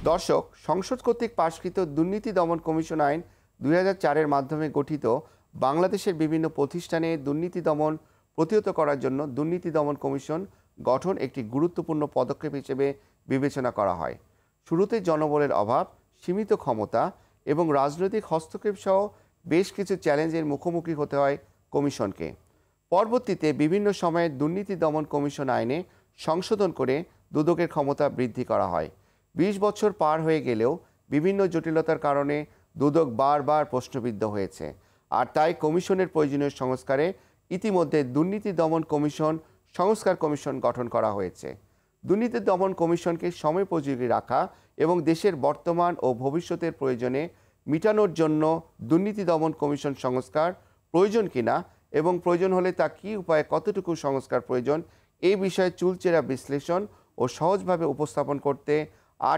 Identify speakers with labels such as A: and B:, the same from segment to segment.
A: দর্শক, সংসদ কর্তৃক পাশকৃত দুর্নীতি দমন কমিশন আইন ২০০৪-এর মাধ্যমে গঠিত বাংলাদেশের বিভিন্ন প্রতিষ্ঠানে দুর্নীতি দমন প্রতিহত করার জন্য দুর্নীতি দমন কমিশন গঠন একটি গুরুত্বপূর্ণ পদক্ষেপ হিসেবে বিবেচনা করা হয়। শুরুতে জনবলের অভাব, সীমিত ক্ষমতা এবং রাজনৈতিক হস্তক্ষেপ সহ বেশ কিছু চ্যালেঞ্জের মুখোমুখি হতে হয় কমিশনকে। পরবর্তীতে বিভিন্ন সময়ে দুর্নীতি দমন কমিশন আইনে সংশোধন করে দুদকের ক্ষমতা বৃদ্ধি করা হয়। ২০ বছর পার হয়ে গেলেও বিভিন্ন জটিলতার কারণে দুদক বারবার প্রশ্নবিদ্ধ হয়েছে। আর তাই কমিশনের প্রয়োজনীয় সংস্কারে ইতিমধ্যে দুর্নীতি দমন কমিশন সংস্কার কমিশন গঠন করা হয়েছে। দুর্নীতি দমন কমিশনকে সময়োপযোগী রাখা এবং দেশের বর্তমান ও ভবিষ্যতের প্রয়োজনে মিটানোর জন্য দুর্নীতি দমন কমিশন সংস্কার প্রয়োজন কিনা এবং প্রয়োজন হলে তা কী উপায়ে কতটুকু সংস্কার প্রয়োজন, এই বিষয়ে চুলচেরা বিশ্লেষণ ও সহজভাবে উপস্থাপন করতে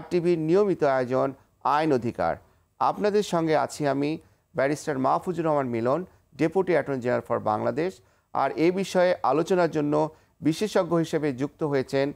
A: RTVর নিয়মিত আয়োজন আইন অধিকার। আপনাদের সঙ্গে আছি আমি barrister Mahfuzur Rahman Milon, deputy attorney general for Bangladesh. আর এই বিষয়ে আলোচনার জন্য বিশেষজ্ঞ হিসেবে যুক্ত হয়েছেন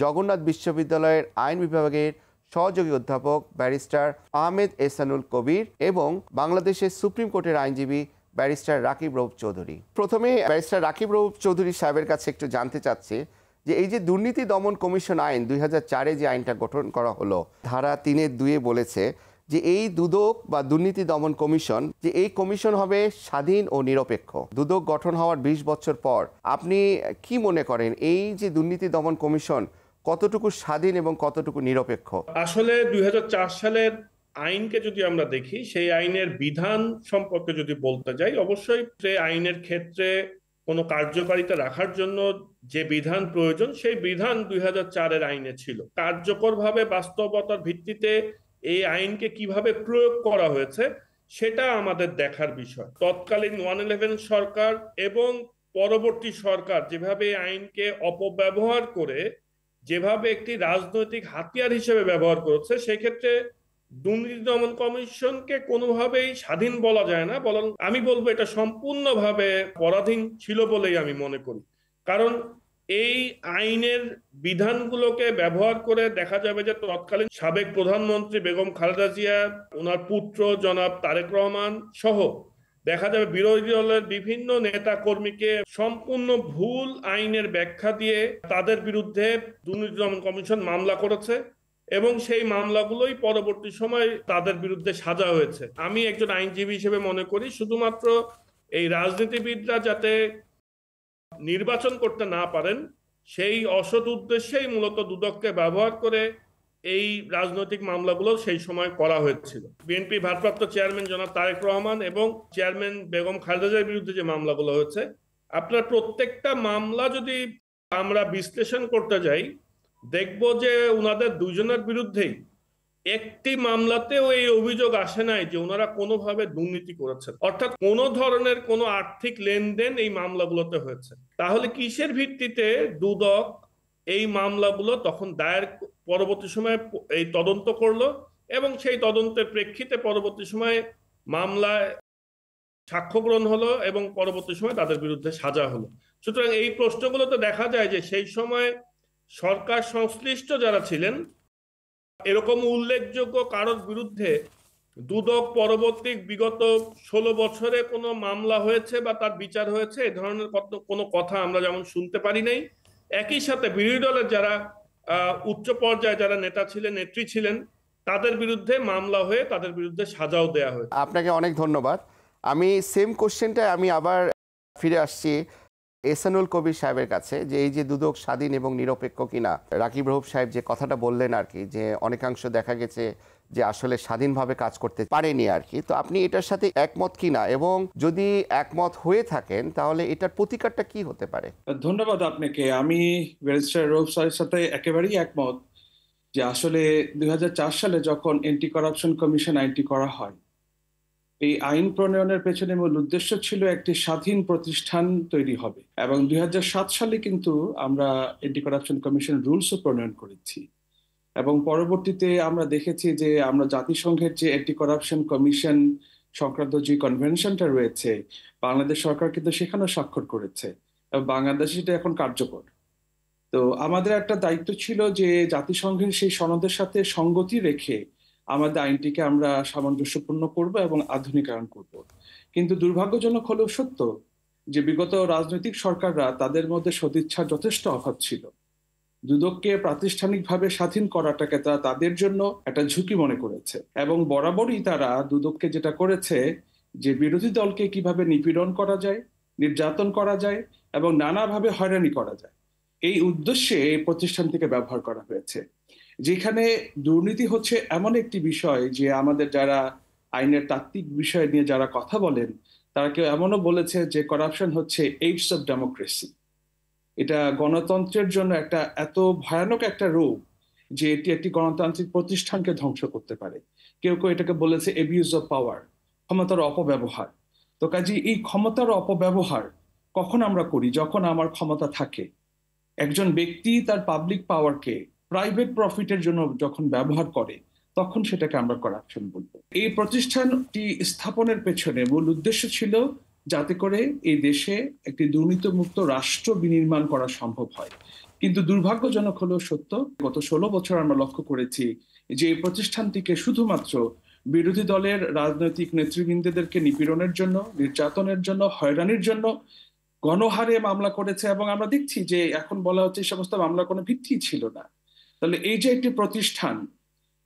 A: জগন্নাথ বিশ্ববিদ্যালয়ের আইন বিভাগের সহযোগী অধ্যাপক ব্যারিস্টার আহমেদ এহসানুল কবির এবং বাংলাদেশের সুপ্রিম কোর্টের আইনজীবী ব্যারিস্টার রাকিব রউফ চৌধুরী। প্রথমে ব্যারিস্টার রাকিব রউফ চৌধুরী সাহেবের কাছে একটু জানতে চাচ্ছি যে এই যে দুর্নীতি দমন কমিশন আইন ২০০৪-এ যে আইনটা গঠন করা হলো, ধারা ৩-২ বলেছে যে এই দুদক বা দুর্নীতি দমন কমিশন, যে এই কমিশন হবে স্বাধীন ও নিরপেক্ষ। দুদক গঠন হওয়ার ২০ বছর পর আপনি কি মনে করেন এই যে দুর্নীতি দমন কমিশন কতটুকু স্বাধীন এবং কতটুকু নিরপেক্ষ?
B: আসলে ২০০৪ সালের আইনকে যদি আমরা দেখি, সেই আইনের বিধান সম্পর্কে যদি বলতে যাই, অবশ্যই সেই আইনের ক্ষেত্রে কোনো কার্যকারিতা রাখার জন্য যে বিধান প্রয়োজন সেই বিধান ২০০৪-এর আইনে ছিল। কার্যকরভাবে বাস্তবতার ভিত্তিতে এই আইনকে কিভাবে প্রয়োগ করা হয়েছে সেটা আমাদের দেখার বিষয়। তৎকালীন 111 সরকার এবং পরবর্তী সরকার যেভাবে আইনকে অপব্যবহার করে, যেভাবে একটি রাজনৈতিক হাতিয়ার হিসেবে ব্যবহার করেছে, সেক্ষেত্রে দুর্নীতি দমন কমিশনকে কোনোভাবেই স্বাধীন বলা যায় না, বরং আমি বলবো এটা সম্পূর্ণভাবে পরাধীন ছিল বলেই আমি মনে করি। কারণ এই আইনের বিধানগুলোকে ব্যবহার করে দেখা যাবে যে তৎকালীন সাবেক প্রধানমন্ত্রী বেগম খালেদা জিয়া, ওনার পুত্র জনাব তারেক রহমান সহ দেখা যাবে বিরোধী দলের বিভিন্ন নেতা কর্মীকে সম্পূর্ণ ভুল আইনের ব্যাখ্যা দিয়ে তাদের বিরুদ্ধে দুর্নীতি দমন কমিশন মামলা করেছে এবং সেই মামলাগুলোই পরবর্তী সময় তাদের বিরুদ্ধে সাজা হয়েছে। আমি একজন আইনজীবী হিসেবে মনে করি শুধুমাত্র এই রাজনীতিবিদরা যাতে নির্বাচন করতে না পারেন সেই অসৎ উদ্দেশ্যেই মূলত দুদককে ব্যবহার করে এই রাজনৈতিক মামলাগুলো সেই সময় করা হয়েছিল। বিএনপি ভারপ্রাপ্ত চেয়ারম্যান জনাব তারেক রহমান এবং চেয়ারম্যান বেগম খালেদা জিয়ার বিরুদ্ধে যে মামলাগুলো হয়েছে, আপনার প্রত্যেকটা মামলা যদি আমরা বিশ্লেষণ করতে যাই, দেখব যে ওনাদের দুজনের বিরুদ্ধেই একটি মামলাতেও এই অভিযোগ আসে নাই যে ওনারা কোনোভাবে দুর্নীতি করেছেন, অর্থাৎ কোনো ধরনের কোনো আর্থিক লেনদেন এই মামলাগুলোতে হয়েছে। তাহলে কিসের ভিত্তিতে দুদক এই মামলাগুলো তখন দায়ের পরবর্তী সময়ে এই তদন্ত করলো এবং সেই তদন্তের প্রেক্ষিতে পরবর্তী সময়ে মামলায় সাক্ষ্য গ্রহণ হলো এবং পরবর্তী সময় তাদের বিরুদ্ধে সাজা হলো। সুতরাং এই প্রশ্নগুলোতে দেখা যায় যে সেই সময় সরকার সংশ্লিষ্ট যারা ছিলেন, এরকম উল্লেখযোগ্য কারোর বিরুদ্ধে দুদক পরবর্তী বিগত ১৬ বছরে কোনো মামলা হয়েছে বা তার বিচার হয়েছে এ ধরনের কোনো কথা আমরা যেমন শুনতে পারি নাই। একই সাথে বিরোধী দলের যারা উচ্চ পর্যায়ে যারা নেতা ছিলেন, নেত্রী ছিলেন, তাদের বিরুদ্ধে মামলা হয়ে তাদের বিরুদ্ধে সাজাও দেয়া হয়েছে।
A: আপনাকে অনেক ধন্যবাদ। আমি সেম কোশ্চেনটায় আমি আবার ফিরে আসছি এহসানুল কবির সাহেবের কাছে, যে এই যে দুদক স্বাধীন এবং নিরপেক্ষ কিনা, রাকিব রউফ সাহেব যে কথাটা বললেন আর কি, যে অনেকাংশ দেখা গেছে যে আসলে স্বাধীনভাবে কাজ করতে পারেনি আর কি, তো আপনি এটার সাথে একমত কিনা এবং যদি একমত হয়ে থাকেন তাহলে এটার প্রতিকারটা কি হতে পারে?
C: ধন্যবাদ আপনাকে। আমি ব্যারিস্টার রউফ সাহেবের সাথে একেবারেই একমত যে আসলে ২০০৪ সালে যখন অ্যান্টি করাপশন কমিশন আইনটি করা হয়, এই আইন প্রণয়নের পেছনে মূল উদ্দেশ্য ছিল একটি স্বাধীন প্রতিষ্ঠান তৈরি হবে এবং ২০০৭ সালে কিন্তু আমরা অ্যান্টি করাপশন কমিশন রুলসও প্রণয়ন করেছি এবং পরবর্তীতে আমরা দেখেছি যে আমরা জাতিসংঘের যে অ্যান্টি করাপশন কমিশন সংক্রান্ত যে কনভেনশনটা রয়েছে, বাংলাদেশ সরকার কিন্তু সেখানেও স্বাক্ষর করেছে এবং বাংলাদেশে সেটা এখন কার্যকর। তো আমাদের একটা দায়িত্ব ছিল যে জাতিসংঘের সেই সনদের সাথে সঙ্গতি রেখে আমাদের আইনটিকে আমরা সামঞ্জস্যপূর্ণ করব এবং আধুনিকায়ন করব। কিন্তু দুর্ভাগ্যজনক হলেও সত্য যে বিগত রাজনৈতিক সরকাররা তাদের মধ্যে সদিচ্ছার যথেষ্ট অভাব ছিল। দুদককে প্রাতিষ্ঠানিকভাবে স্বাধীন করাটাকে তারা তাদের জন্য একটা ঝুঁকি মনে করেছে এবং বরাবরই তারা দুদককে যেটা করেছে যে বিরোধী দলকে কিভাবে নিপীড়ন করা যায়, নির্যাতন করা যায় এবং নানাভাবে হয়রানি করা যায়, এই উদ্দেশ্যে এই প্রতিষ্ঠানটিকে ব্যবহার করা হয়েছে। যেখানে দুর্নীতি হচ্ছে এমন একটি বিষয় যে আমাদের যারা আইনের তাত্ত্বিক বিষয় নিয়ে যারা কথা বলেন তারা কেউ এমনও বলেছে যে করাপশন হচ্ছে এইডস অফ ডেমোক্রেসি। এটা গণতন্ত্রের জন্য একটা এত ভয়ানক একটা রোগ যে এটি একটি গণতান্ত্রিক প্রতিষ্ঠানকে ধ্বংস করতে পারে। কেউ কেউ এটাকে বলেছে এবিউজ অফ পাওয়ার, ক্ষমতার অপব্যবহার। তো কাজে এই ক্ষমতার অপব্যবহার কখন আমরা করি? যখন আমার ক্ষমতা থাকে। একজন ব্যক্তি তার পাবলিক পাওয়ারকে প্রাইভেট প্রফিটের জন্য যখন ব্যবহার করে তখন সেটাকে আমরা করাপশন বলবো। এই প্রতিষ্ঠানটি স্থাপনের পেছনে মূল উদ্দেশ্য ছিল যাতে করে এই দেশে একটি দুর্নীতিমুক্ত রাষ্ট্র বিনির্মাণ করা সম্ভব হয়। কিন্তু দুর্ভাগ্যজনক হলেও সত্য, গত 16 বছর আমরা লক্ষ্য করেছি যে এই প্রতিষ্ঠানটিকে শুধুমাত্র বিরোধী দলের রাজনৈতিক নেতৃবৃন্দদেরকে নিপীড়নের জন্য, নির্যাতনের জন্য, হয়রানির জন্য গণহারে মামলা করেছে এবং আমরা দেখছি যে এখন বলা হচ্ছে এই সমস্ত মামলার কোনো ভিত্তি ছিল না। তাহলে এই যে একটি প্রতিষ্ঠান,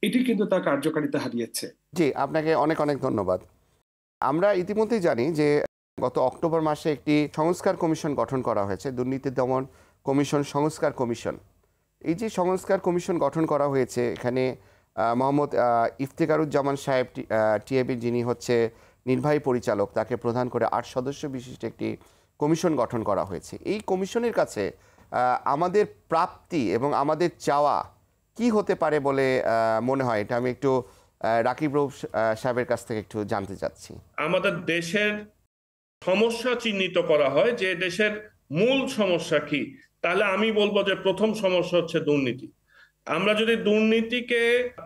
C: এটি কিন্তু তার কার্যকারিতা হারিয়েছে।
A: জি, আপনাকে অনেক অনেক ধন্যবাদ। আমরা ইতিমধ্যেই জানি যে গত অক্টোবর মাসে একটি সংস্কার কমিশন গঠন করা হয়েছে, দুর্নীতি দমন কমিশন সংস্কার কমিশন। এই যে সংস্কার কমিশন গঠন করা হয়েছে, এখানে মোহাম্মদ ইফতেখারুজ্জামান সাহেব টিএবি, যিনি হচ্ছে নির্বাহী পরিচালক, তাকে প্রধান করে 8 সদস্য বিশিষ্ট একটি কমিশন গঠন করা হয়েছে। এই কমিশনের কাছে আমাদের প্রাপ্তি এবং আমাদের চাওয়া কি হতে পারে বলে মনে হয়, এটা আমি একটু রাকিব রউফ সাহেবের কাছ থেকে একটু জানতে চাচ্ছি।
B: আমাদের দেশের সমস্যা চিহ্নিত করা হয় যে দেশের মূল সমস্যা কি, তাহলে আমি বলবো যে প্রথম সমস্যা হচ্ছে দুর্নীতি। আমরা যদি দুর্নীতিকে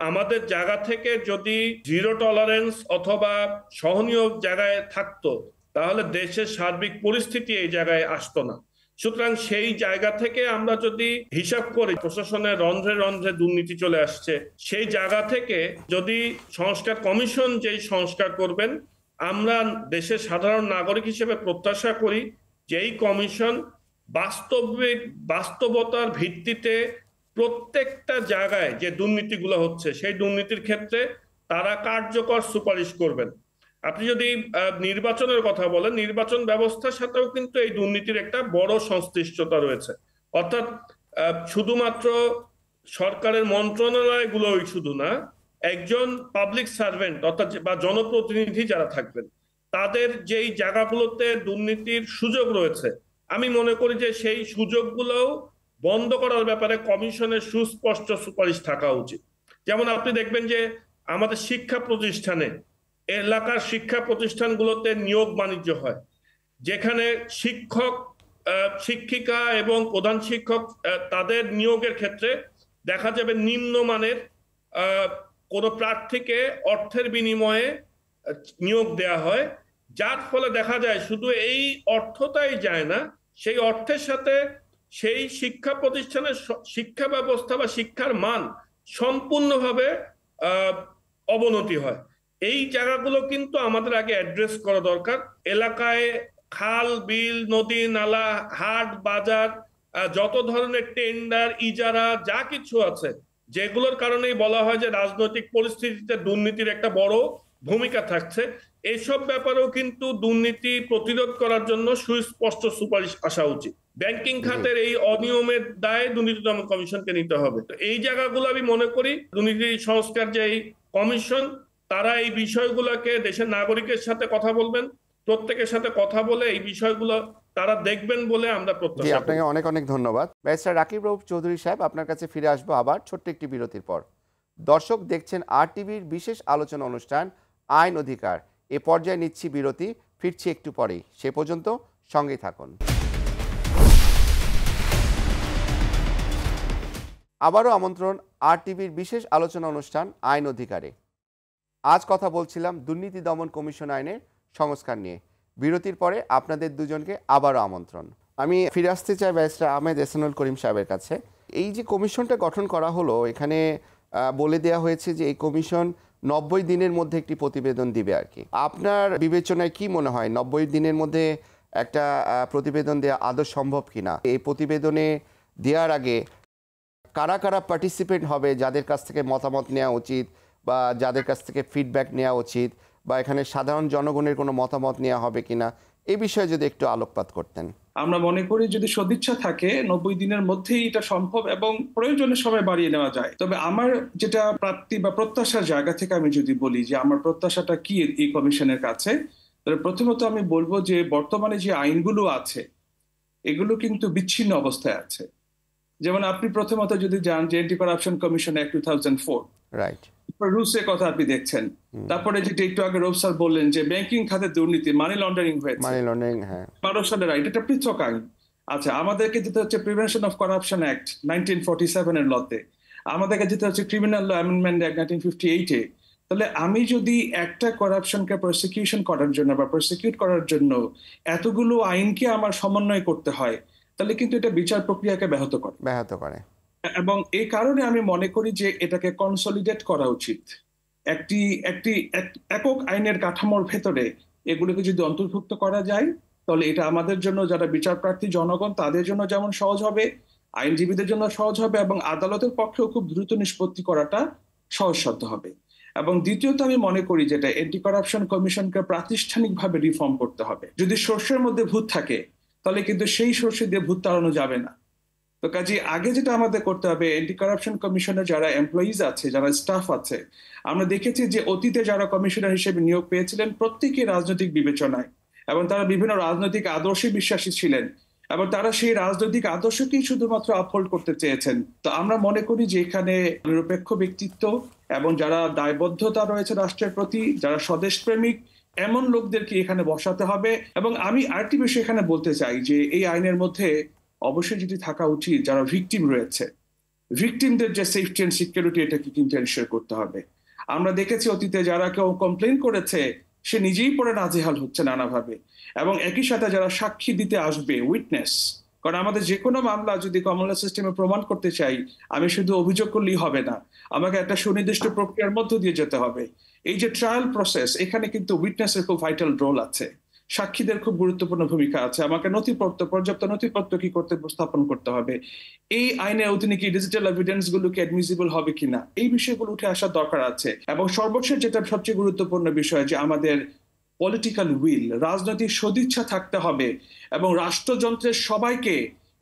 B: আমাদের জায়গা থেকে যদি জিরো টলারেন্স অথবা সহনীয় জায়গায় থাকতো তাহলে দেশের সার্বিক পরিস্থিতি এই জায়গায় আসতো না। সুতরাং সেই জায়গা থেকে আমরা যদি হিসাব করি প্রশাসনের রন্ধ্রে রন্ধ্রে দুর্নীতি চলে আসছে, সেই জায়গা থেকে যদি সংস্কার কমিশন যেই সংস্কার করবেন, আমরা দেশের সাধারণ নাগরিক হিসেবে প্রত্যাশা করি যে এই কমিশন বাস্তবতার ভিত্তিতে প্রত্যেকটা জায়গায় যে দুর্নীতিগুলো হচ্ছে সেই দুর্নীতির ক্ষেত্রে তারা কার্যকর সুপারিশ করবেন। আপনি যদি নির্বাচনের কথা বলেন, নির্বাচন ব্যবস্থার সাথেও কিন্তু এই দুর্নীতির একটা বড় সংশ্লিষ্টতা রয়েছে। অর্থাৎ শুধুমাত্র সরকারের মন্ত্রণালয়গুলোই শুধু না, একজন পাবলিক সার্ভেন্ট অর্থাৎ বা জনপ্রতিনিধি যারা থাকবেন তাদের যেই জায়গাগুলোতে দুর্নীতির সুযোগ রয়েছে, আমি মনে করি যে সেই সুযোগগুলোও বন্ধ করার ব্যাপারে কমিশনের সুস্পষ্ট সুপারিশ থাকা উচিত। যেমন আপনি দেখবেন যে আমাদের শিক্ষা প্রতিষ্ঠানে, এলাকার শিক্ষা প্রতিষ্ঠানগুলোতে নিয়োগ বাণিজ্য হয়, যেখানে শিক্ষক, শিক্ষিকা এবং প্রধান শিক্ষক তাদের নিয়োগের ক্ষেত্রে দেখা যাবে নিম্নমানের কোনো প্রার্থীকে অর্থের বিনিময়ে নিয়োগ দেয়া হয়, যার ফলে দেখা যায় শুধু এই অর্থটাই যায় না, সেই অর্থের সাথে সেই শিক্ষা প্রতিষ্ঠানের শিক্ষা ব্যবস্থা বা শিক্ষার মান সম্পূর্ণভাবে অবনতি হয়। এই জায়গাগুলো কিন্তু আমাদের আগে অ্যাড্রেস করা দরকার। এলাকায় খাল, বিল, নদী, নালা, হাট, বাজার, যত ধরনের টেন্ডার, ইজারা যা কিছু আছে, যেগুলোর কারণেই বলা হয় যে রাজনৈতিক পরিস্থিতিতে দুর্নীতির একটা বড় ভূমিকা থাকছে, এইসব ব্যাপারেও কিন্তু দুর্নীতি প্রতিরোধ করার জন্য সুস্পষ্ট সুপারিশ আসা উচিত। ব্যাংকিং খাতের এই অনিয়মের দায়ে দুর্নীতি দমন কমিশনকে নিতে হবে। তো এই জায়গাগুলো আমি মনে করি দুর্নীতি সংস্কার যে এই কমিশন, তারা এই বিষয়গুলোকে দেশের নাগরিকের সাথে কথা বলবেন, প্রত্যেকের সাথে কথা বলে এই বিষয়গুলো তারা দেখবেন বলে আমরা প্রত্যাশা করি।
A: আপনাকে অনেক অনেক ধন্যবাদ। ব্যারিস্টার রাকিব রউফ চৌধুরী সাহেব, আপনার কাছে ফিরে আসবো আবার ছোট্ট একটি বিরতির পর। দর্শক দেখছেন RTVর বিশেষ আলোচনা অনুষ্ঠান আইন অধিকার। এ পর্যায়ে নিচ্ছি বিরতি, ফিরছি একটু পরেই। সে পর্যন্ত সঙ্গেই থাকুন। আবারও আমন্ত্রণ RTVর বিশেষ আলোচনা অনুষ্ঠান আইন অধিকারে। আজ কথা বলছিলাম দুর্নীতি দমন কমিশন আইনের সংস্কার নিয়ে। বিরতির পরে আপনাদের দুজনকে আবারও আমন্ত্রণ। আমি ফিরে আসতে চাই ব্যারিস্টার আহমেদ এহসানুল করিম সাহেবের কাছে। এই যে কমিশনটা গঠন করা হলো, এখানে বলে দেওয়া হয়েছে যে এই কমিশন 90 দিনের মধ্যে একটি প্রতিবেদন দিবে আর কি। আপনার বিবেচনায় কি মনে হয় 90 দিনের মধ্যে একটা প্রতিবেদন দেওয়া আদৌ সম্ভব কিনা? এই প্রতিবেদনে দেওয়ার আগে কারা কারা পার্টিসিপেন্ট হবে, যাদের কাছ থেকে মতামত নেওয়া উচিত বা যাদের কাছ থেকে ফিডব্যাক নেওয়া উচিত, বা এখানে সাধারণ জনগণের কোনো মতামত নেওয়া হবে কিনা, এই বিষয়ে যদি একটু আলোকপাত করতেন।
C: আমরা মনে করি যদি সদিচ্ছা থাকে 90 দিনের মধ্যেই এটা সম্ভব এবং প্রয়োজনে সময় বাড়িয়ে নেওয়া যায়। তবে আমার যেটা প্রাপ্তি বা প্রত্যাশার জায়গা থেকে আমি যদি বলি যে আমার প্রত্যাশাটা কি এই কমিশনের কাছে, তাহলে প্রথমত আমি বলবো যে বর্তমানে যে আইনগুলো আছে এগুলো কিন্তু বিচ্ছিন্ন অবস্থায় আছে। যেমন আপনি প্রথমত যদি যান যে anti corruption commission act 2004,
A: right,
C: রুলসের কথা আপনি দেখছেন। তারপরে যেটা একটু আগে রৌফ স্যার বললেন যে ব্যাংকিং খাতে দুর্নীতি, মানি লন্ডারিং হয়েছে,
A: মানি লন্ডারিং, হ্যাঁ,
C: 12 সালের আইন, এটা পৃথক আইন। আচ্ছা, আমাদেরকে যেতে হচ্ছে প্রিভেনশন অফ করাপশন অ্যাক্ট 1947 এর লতে, আমাদেরকে যেতে হচ্ছে ক্রিমিনাল ল অ্যামেন্ডমেন্ট অ্যাক্ট 1958 এ। তাহলে আমি যদি একটা করাপশনকে প্রসিকিউশন করার জন্য বা প্রসিকিউট করার জন্য এতগুলো আইনকে আমার সমন্বয় করতে হয়, তাহলে কিন্তু এটা বিচার প্রক্রিয়াকে ব্যাহত করে। এবং এই কারণে আমি মনে করি যে এটাকে কনসলিডেট করা উচিত। একটি একটি একক আইনের কাঠামোর ভেতরে এগুলোকে যদি অন্তর্ভুক্ত করা যায়, তাহলে এটা আমাদের জন্য, যারা বিচার প্রার্থী জনগণ, তাদের জন্য যেমন সহজ হবে, আইনজীবীদের জন্য সহজ হবে এবং আদালতের পক্ষেও খুব দ্রুত নিষ্পত্তি করাটা সহজসাধ্য হবে। এবং দ্বিতীয়ত আমি মনে করি যেটা অ্যান্টি কারাপশন কমিশনকে প্রাতিষ্ঠানিকভাবে রিফর্ম করতে হবে। যদি সর্ষের মধ্যে ভূত থাকে তাহলে কিন্তু সেই সর্ষে দিয়ে ভূত তাড়ানো যাবে না। তো কাজে আগে যেটা আমাদের করতে হবে, অ্যান্টি কারাপশন কমিশনের যারা এমপ্লয়িজ আছে, যারা স্টাফ আছে, আমরা দেখেছি যে অতীতে যারা কমিশনার হিসেবে নিয়োগ পেয়েছিলেন প্রত্যেকেই রাজনৈতিক বিবেচনায় এবং তারা বিভিন্ন রাজনৈতিক আদর্শে বিশ্বাসী ছিলেন এবং তারা সেই রাজনৈতিক আদর্শকেই শুধুমাত্র আপহোল্ড করতে চেয়েছেন। তো আমরা মনে করি যে এখানে নিরপেক্ষ ব্যক্তিত্ব এবং যারা দায়বদ্ধতা রয়েছে রাষ্ট্রের প্রতি, যারা স্বদেশপ্রেমিক, এমন লোকদেরকে এখানে বসাতে হবে। এবং আমি আরেকটি বিষয় এখানে বলতে চাই যে এই আইনের মধ্যে অবশ্যই যেটি থাকা উচিত, যারা ভিকটিম রয়েছে, ভিকটিমদের যে সেফটি এন্ড সিকিউরিটি, এটাকে কিন্তু এনশিওর করতে হবে। আমরা দেখেছি অতীতে যারা কেউ কমপ্লেন করেছে সে নিজেই পরে নাজেহাল হচ্ছে নানাভাবে, এবং একই সাথে যারা সাক্ষী দিতে আসবে, উইটনেস, কারণ আমাদের যে কোনো মামলা যদি কমন ল সিস্টেমে প্রমাণ করতে চাই, আমি শুধু অভিযোগ করলেই হবে না, আমাকে একটা সুনির্দিষ্ট প্রক্রিয়ার মধ্য দিয়ে যেতে হবে। এই যে ট্রায়াল প্রসেস, এখানে কিন্তু উইটনেসের খুব ভাইটাল রোল আছে, সাক্ষীদের খুব গুরুত্বপূর্ণ ভূমিকা আছে। আমাকে পর্যাপ্ত নথিপত্র কি করতে উপস্থাপন করতে হবে, এই আইনের অধীনে কি ডিজিটাল এভিডেন্স গুলো কি অ্যাডমিসিবল হবে কিনা, এই বিষয়গুলো উঠে আসার দরকার আছে। এবং সর্বশেষ যেটা সবচেয়ে গুরুত্বপূর্ণ বিষয়, যে আমাদের পলিটিক্যাল উইল, রাজনৈতিক সদিচ্ছা থাকতে হবে এবং রাষ্ট্রযন্ত্রের সবাইকে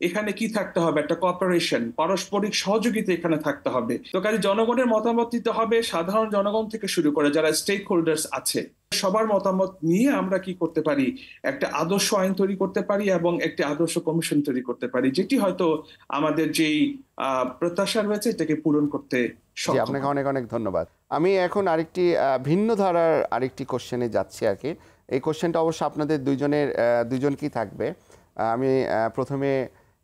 C: এখানে কি থাকতে হবে, একটা কোঅপারেশন, পারস্পরিক সহযোগিতা এখানে থাকতে হবে। তো কাজে জনগণের মতামত দিতে হবে, সাধারণ জনগণ থেকে শুরু করে যারা স্টেক হোল্ডার্স আছে, সবার মতামত নিয়ে আমরা কি করতে পারি, একটা আদর্শ আইন তৈরি করতে পারি এবং একটি আদর্শ কমিশন তৈরি করতে পারি, যেটি হয়তো আমাদের যেই প্রত্যাশা রয়েছে এটাকে পূরণ করতে সক্ষম।
A: আপনাকে অনেক অনেক ধন্যবাদ। আমি এখন আরেকটি ভিন্ন ধারার আরেকটি কোশ্চেনে যাচ্ছি আর কি। এই কোশ্চেনটা অবশ্য আপনাদের দুজনকেই থাকবে। আমি প্রথমে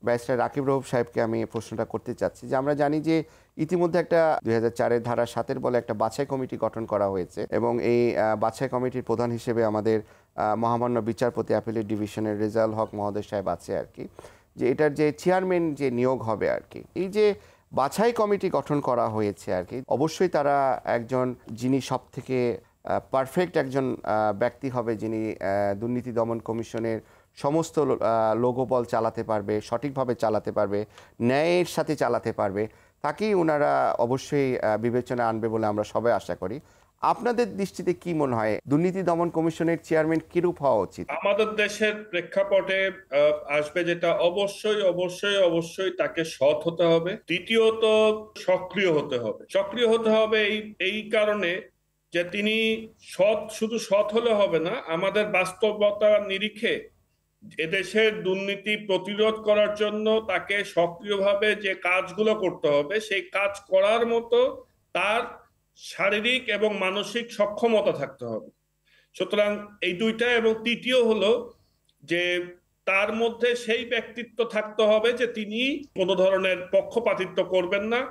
A: ব্যারিস্টার রাকিব রউফ সাহেবকে আমি প্রশ্নটা করতে চাচ্ছি যে আমরা জানি যে ইতিমধ্যে একটা 2004-এর ধারা 7 বলে একটা বাছাই কমিটি গঠন করা হয়েছে এবং এই বাছাই কমিটির প্রধান হিসেবে আমাদের মহামান্য বিচারপতি অ্যাপিলেট ডিভিশনের রেজাউল হক মহোদয় সাহেব আছে আর কি। যে এটার যে চেয়ারম্যান যে নিয়োগ হবে আর কি, এই যে বাছাই কমিটি গঠন করা হয়েছে আর কি, অবশ্যই তারা একজন যিনি সব থেকে পারফেক্ট একজন ব্যক্তি হবে, যিনি দুর্নীতি দমন কমিশনের সমস্ত লোগোবল চালাতে পারবে, সঠিকভাবে চালাতে পারবে, ন্যায়ের সাথে চালাতে পারবে, তাকেই ওনারা অবশ্যই বিবেচনা আনবে বলে আমরা সবাই আশা করি। আপনাদের দৃষ্টিতে কি মনে হয় দুর্নীতি দমন কমিশনের চেয়ারম্যান কিরূপ হওয়া উচিত?
B: আমাদের দেশের প্রেক্ষাপটে আসবে যেটা, অবশ্যই তাকে সৎ হতে হবে। দ্বিতীয়ত সক্রিয় হতে হবে। সক্রিয় হতে হবে এই কারণে যে তিনি শুধু সৎ হলে হবে না, আমাদের বাস্তবতার নিরিখে এদেশের দুর্নীতি প্রতিরোধ করার জন্য তাকে সক্রিয়ভাবে যে কাজগুলো করতে হবে, সেই কাজ করার মতো তার শারীরিক এবং মানসিক সক্ষমতা থাকতে হবে। সুতরাং এই দুইটা, এবং তৃতীয় হলো যে তার মধ্যে সেই ব্যক্তিত্ব থাকতে হবে যে তিনি কোনো ধরনের পক্ষপাতিত্ব করবেন না।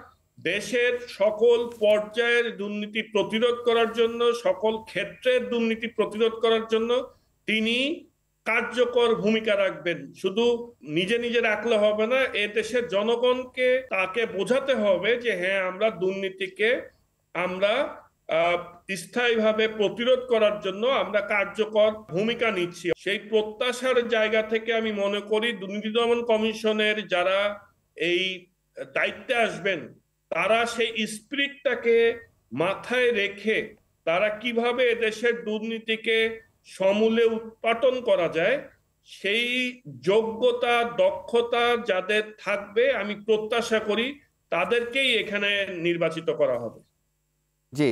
B: দেশের সকল পর্যায়ের দুর্নীতি প্রতিরোধ করার জন্য, সকল ক্ষেত্রের দুর্নীতি প্রতিরোধ করার জন্য তিনি কার্যকর ভূমিকা রাখবেন। শুধু নিজে নিজে রাখলে হবে না, এ দেশের জনগণকে তাকে বোঝাতে হবে যে হ্যাঁ, আমরা দুর্নীতিকে আমরা স্থায়ীভাবে প্রতিরোধ করার জন্য আমরা কার্যকর ভূমিকা নিচ্ছি। সেই প্রত্যাশার জায়গা থেকে আমি মনে করি দুর্নীতি দমন কমিশনের যারা এই দায়িত্বে আসবেন তারা সেই স্পিরিটটাকে মাথায় রেখে তারা কিভাবে এদেশের দুর্নীতিকে সমূলে উৎপাটন করা যায় সেই যোগ্যতা দক্ষতা যাদের থাকবে আমি প্রত্যাশা করি তাদেরকেই এখানে নির্বাচিত করা হবে।
A: জি,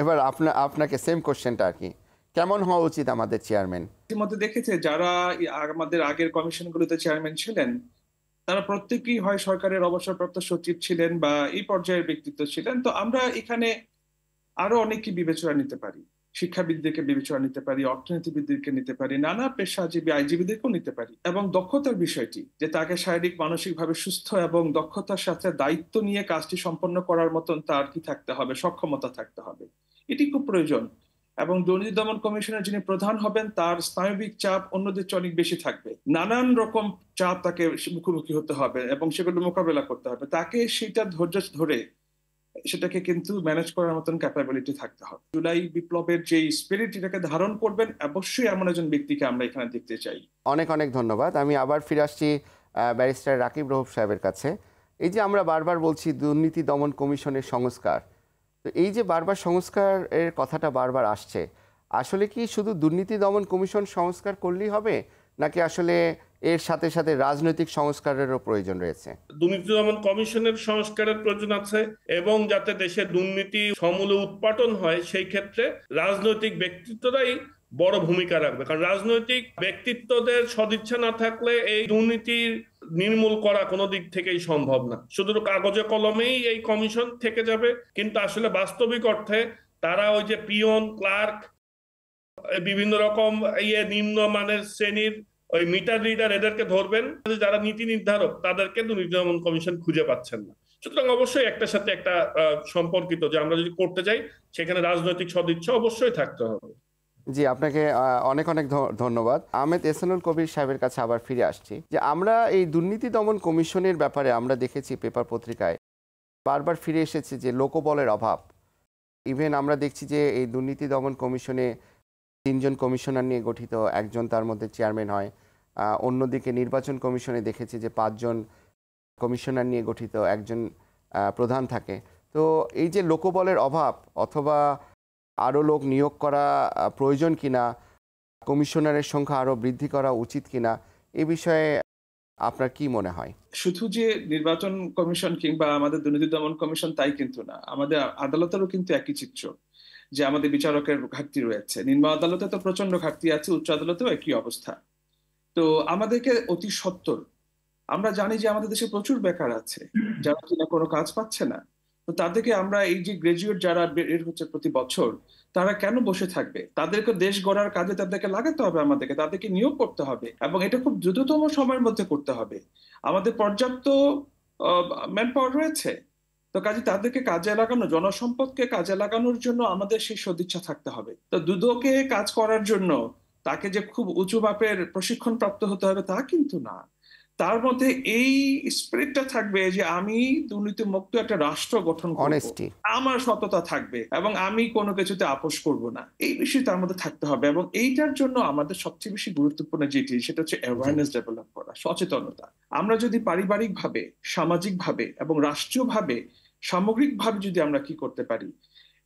A: এবার আপনাকে সেম কোশ্চেনটা আর কি, কেমন হওয়া উচিত আমাদের চেয়ারম্যান?
C: ইতিমধ্যে দেখেছে যারা আমাদের আগের কমিশনগুলোতে চেয়ারম্যান ছিলেন তারা প্রত্যেকেই হয় সরকারের অবসরপ্রাপ্ত সচিব ছিলেন বা এই পর্যায়ের ব্যক্তিত্ব ছিলেন। তো আমরা এখানে আরো অনেককে বিবেচনা নিতে পারি, শিক্ষাবিদদেরকে বিবেচনা নিতে পারি, অর্থনীতিবিদদেরকে নিতে পারি, নানা পেশাজীবী আইনজীবীদেরকেও নিতে পারি। এবং দক্ষতার বিষয়টি যে তাকে শারীরিক মানসিকভাবে সুস্থ এবং দক্ষতার সাথে দায়িত্ব নিয়ে কাজটি সম্পন্ন করার মতন তার কি থাকতে হবে, সক্ষমতা থাকতে হবে, এটি খুব প্রয়োজন। এবং দুর্নীতি দমন কমিশনের যিনি প্রধান হবেন তার স্নায়বিক চাপ অন্যদের চেয়ে অনেক বেশি থাকবে, নানান রকম চাপ তাকে মুখোমুখি হতে হবে এবং সেগুলো মোকাবেলা করতে হবে। তাকে সেটা ধৈর্য ধরে সেটাকে কিন্তু ম্যানেজ করার মতন ক্যাপাবিলিটি থাকতে হবে। জুলাই বিপ্লবের যে স্পিরিট এটাকে ধারণ করবেন অবশ্যই এমন একজন ব্যক্তিকে আমরা এখানে দেখতে চাই।
A: অনেক অনেক ধন্যবাদ। আমি আবার ফিরে আসছি ব্যারিস্টার রাকিব রউফ সাহেবের কাছে। এই যে আমরা বারবার বলছি দুর্নীতি দমন কমিশনের সংস্কার, তো এই যে বারবার সংস্কারের কথাটা বারবার আসছে, আসলে কি শুধু দুর্নীতি দমন কমিশন সংস্কার করলেই হবে, নাকি আসলে এর সাথে সাথে রাজনৈতিক সংস্কারেরও প্রয়োজন রয়েছে?
B: দুর্নীতি দমন কমিশনের সংস্কারের প্রয়োজন আছে এবং যাতে দেশে দুর্নীতি সমূলে উৎপাটন হয় সেই ক্ষেত্রে রাজনৈতিক ব্যক্তিত্বরাই বড় ভূমিকা রাখবে। কারণ রাজনৈতিক ব্যক্তিত্বদের সদিচ্ছা না থাকলে এই দুর্নীতির নির্মূল করা কোনো দিক থেকেই সম্ভব না। শুধু কাগজে কলমেই এই কমিশন থেকে যাবে, কিন্তু আসলে বাস্তবিক অর্থে তারা ওই যে পিয়ন, ক্লার্ক, বিভিন্ন রকম নিম্নমানের শ্রেণীর ওই মিটার রিডার এদেরকে ধরবেন, যারা নীতি নির্ধারক তাদেরকে দুর্নীতি দমন কমিশন খুঁজে পাচ্ছেন না। সুতরাং অবশ্যই একটার সাথে একটা সম্পর্কিত, যে আমরা যদি করতে যাই সেখানে রাজনৈতিক সদিচ্ছা অবশ্যই থাকতে হবে।
A: জি, আপনাকে অনেক অনেক ধন্যবাদ। আহমেদ এহসানুল কবির সাহেবের কাছে আবার ফিরে আসছি যে আমরা এই দুর্নীতি দমন কমিশনের ব্যাপারে আমরা দেখেছি পেপার পত্রিকায় বারবার ফিরে এসেছে যে লোকবলের অভাব। ইভেন আমরা দেখছি যে এই দুর্নীতি দমন কমিশনে 3 জন কমিশনার নিয়ে গঠিত, একজন তার মধ্যে চেয়ারম্যান হয়। অন্যদিকে নির্বাচন কমিশনে দেখেছি যে 5 জন কমিশনার নিয়ে গঠিত, একজন প্রধান থাকে। তো এই যে লোকবলের অভাব, অথবা আরও লোক নিয়োগ করা প্রয়োজন কিনা, কমিশনারের সংখ্যা আরও বৃদ্ধি করা উচিত কিনা, এ বিষয়ে আপনার কি মনে হয়?
C: শুধু যে নির্বাচন কমিশন কিংবা আমাদের দুর্নীতি দমন কমিশন তাই কিন্তু না, আমাদের আদালতেরও কিন্তু একই চিত্র, যে আমাদের বিচারকের ঘাটতি রয়েছে। নিম্ন আদালতে তো প্রচন্ড ঘাটতি আছে, উচ্চ আদালতেও একই অবস্থা। তো আমাদেরকে অতি সত্বর, আমরা জানি যে আমাদের দেশে প্রচুর বেকার আছে যারা কিনা কোনো কাজ পাচ্ছে না। তো তাদেরকে আমরা এই যে গ্রাজুয়েট যারা বের হচ্ছে প্রতি বছর, তারা কেন বসে থাকবে? তাদেরকে দেশ গড়ার কাজে তাদেরকে লাগাতে হবে, তাদেরকে নিয়োগ করতে হবে এবং এটা খুব দ্রুততম সময়ের মধ্যে করতে হবে। আমাদের পর্যাপ্ত ম্যান পাওয়ার রয়েছে, তো কাজে তাদেরকে কাজে লাগানো, জনসম্পদকে কাজে লাগানোর জন্য আমাদের সেই সদিচ্ছা থাকতে হবে। তো দুদকে কাজ করার জন্য তাকে যে খুব উঁচু মাপের প্রশিক্ষণ প্রাপ্ত হতে হবে তা কিন্তু না। তার মধ্যে এই স্পিরিটটা থাকবে যে আমি দুর্নীতি মুক্ত একটা রাষ্ট্র গঠন করব, আমার সততা থাকবে এবং আমি কোনো কিছুতে আপোষ করব না, এই বিষয় তার মধ্যে থাকতে হবে। এবং এইটার জন্য আমাদের সবচেয়ে বেশি গুরুত্বপূর্ণ যেটি, সেটা হচ্ছে অ্যাওয়ারনেস ডেভেলপ করা, সচেতনতা। আমরা যদি পারিবারিক ভাবে, সামাজিক ভাবে এবং রাষ্ট্রীয় ভাবে, সামগ্রিক ভাবে যদি আমরা কি করতে পারি,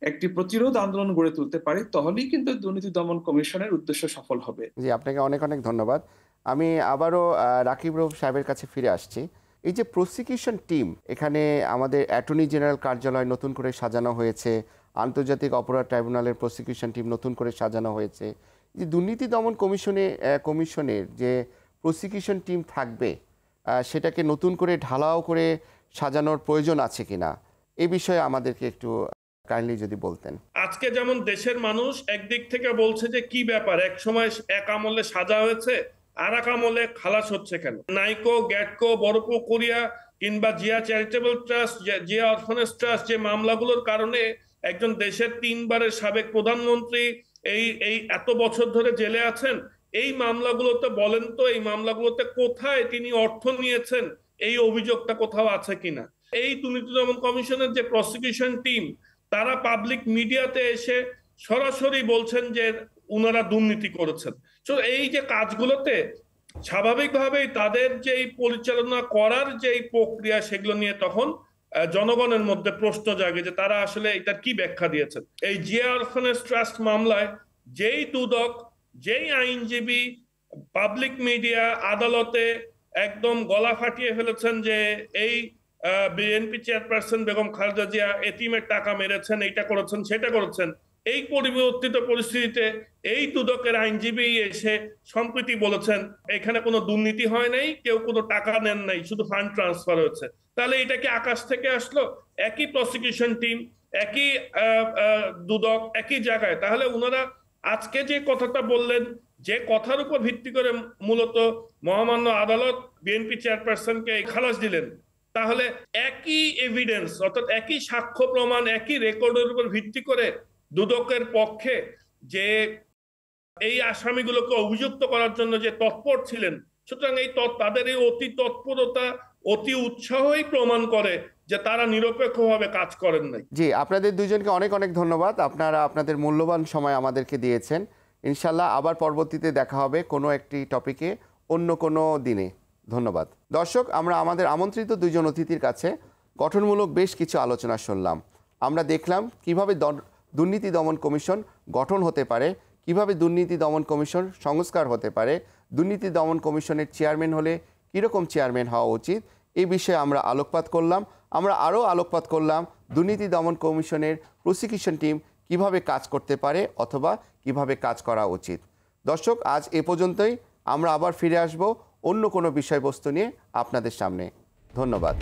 C: একটি প্রতিরোধ আন্দোলন গড়ে তুলতে পারি, তাহলেই কিন্তু দুর্নীতি দমন কমিশনের উদ্দেশ্য সফল হবে।
A: জি, আপনাকে অনেক অনেক ধন্যবাদ। আমি আবারও রাকিব রউফ সাহেবের কাছে ফিরে আসছি। এই যে প্রসিকিউশন টিম, এখানে আমাদের অ্যাটর্নি জেনারেল কার্যালয় নতুন করে সাজানো হয়েছে, আন্তর্জাতিক অপরাধ ট্রাইব্যুনালের প্রসিকিউশন টিম নতুন করে সাজানো হয়েছে। যে দুর্নীতি দমন কমিশনের যে প্রসিকিউশন টিম থাকবে, সেটাকে নতুন করে ঢালাও করে সাজানোর প্রয়োজন আছে কিনা, এ বিষয়ে আমাদেরকে একটু কাইন্ডলি যদি বলতেন।
B: আজকে যেমন দেশের মানুষ একদিক থেকে বলছে যে কি ব্যাপার, এক সময় এক আমলে সাজা হয়েছে আর এক আমলে খালাস হচ্ছে কেন? নাইকো, গ্যাটকো, বড়পুকুরিয়া কিংবা Zia charitable trust, Zia orphanage trust, যে মামলাগুলোর কারণে একজন দেশের 3 বারের সাবেক প্রধানমন্ত্রী এই এত বছর ধরে জেলে আছেন, এই মামলাগুলোতে বলেন তো, এই মামলাগুলোতে কোথায় তিনি অর্থ নিয়েছেন এই অভিযোগটা কোথাও আছে কিনা? এই দুর্নীতি দমন কমিশনের যে প্রসিকিউশন টিম, তারা পাবলিক মিডিয়াতে এসে সরাসরি বলছেন যে উনারা দুর্নীতি করেছেন। তো এই যে কাজগুলোতে স্বাভাবিকভাবেই তাদের যে পরিচালনা করার যে প্রক্রিয়া, সেগুলো নিয়ে তখন জনগণের মধ্যে প্রশ্ন জাগে যে তারা আসলে এটার কি ব্যাখ্যা দিয়েছেন। এই জিয়া অরফানেজ ট্রাস্ট মামলায় যেই দুদক, যেই আইনজীবী পাবলিক মিডিয়া আদালতে একদম গলা ফাটিয়ে ফেলেছেন যে এই বিএনপি চেয়ারপারসন বেগম খালেদা জিয়া এতিমের টাকা মেরেছেন, এইটা করেছেন, সেটা করেছেন, এই পরিবর্তিত পরিস্থিতিতে এই দুদকের আইনজীবী এসে সম্প্রতি বলেছেন এখানে কোনো দুর্নীতি হয় নাই, কেউ কোনো টাকা নেন নাই, শুধু ফান্ড ট্রান্সফার হয়েছে। তাহলে এটা কি আকাশ থেকে আসলো? একই প্রসিকিউশন টিম, একই দুদক, একই জায়গায়। তাহলে ওনারা আজকে যে কথাটা বললেন, যে কথার উপর ভিত্তি করে মূলত মহামান্য আদালত বিএনপি চেয়ারপারসনকে খালাস দিলেন, তাহলে একই এভিডেন্স অর্থাৎ একই সাক্ষ্য প্রমাণ, একই রেকর্ডের উপর ভিত্তি করে দুদকের পক্ষে যে এই আসামিগুলোকে অভিযুক্ত করার জন্য যে তৎপর ছিলেন, সুতরাং এই তাদের এই অতি তৎপরতা, অতি উৎসাহই প্রমাণ করে যে তারা নিরপেক্ষভাবে কাজ করেন নাই।
A: জি, আপনাদের দুইজনকে অনেক অনেক ধন্যবাদ। আপনারা আপনাদের মূল্যবান সময় আমাদেরকে দিয়েছেন। ইনশাল্লাহ আবার পরবর্তীতে দেখা হবে কোনো একটি টপিকে, অন্য কোনো দিনে। ধন্যবাদ। দর্শক, আমরা আমাদের আমন্ত্রিত দুইজন অতিথির কাছে গঠনমূলক বেশ কিছু আলোচনা শুনলাম। আমরা দেখলাম কিভাবে দুর্নীতি দমন কমিশন গঠন হতে পারে, কিভাবে দুর্নীতি দমন কমিশন সংস্কার হতে পারে, দুর্নীতি দমন কমিশনের চেয়ারম্যান হলে কীরকম চেয়ারম্যান হওয়া উচিত, এই বিষয়ে আমরা আলোকপাত করলাম। আমরা আরও আলোকপাত করলাম দুর্নীতি দমন কমিশনের প্রসিকিউশন টিম কিভাবে কাজ করতে পারে অথবা কিভাবে কাজ করা উচিত। দর্শক, আজ এ পর্যন্তই। আমরা আবার ফিরে আসব অন্য কোনো বিষয়বস্তু নিয়ে আপনাদের সামনে। ধন্যবাদ।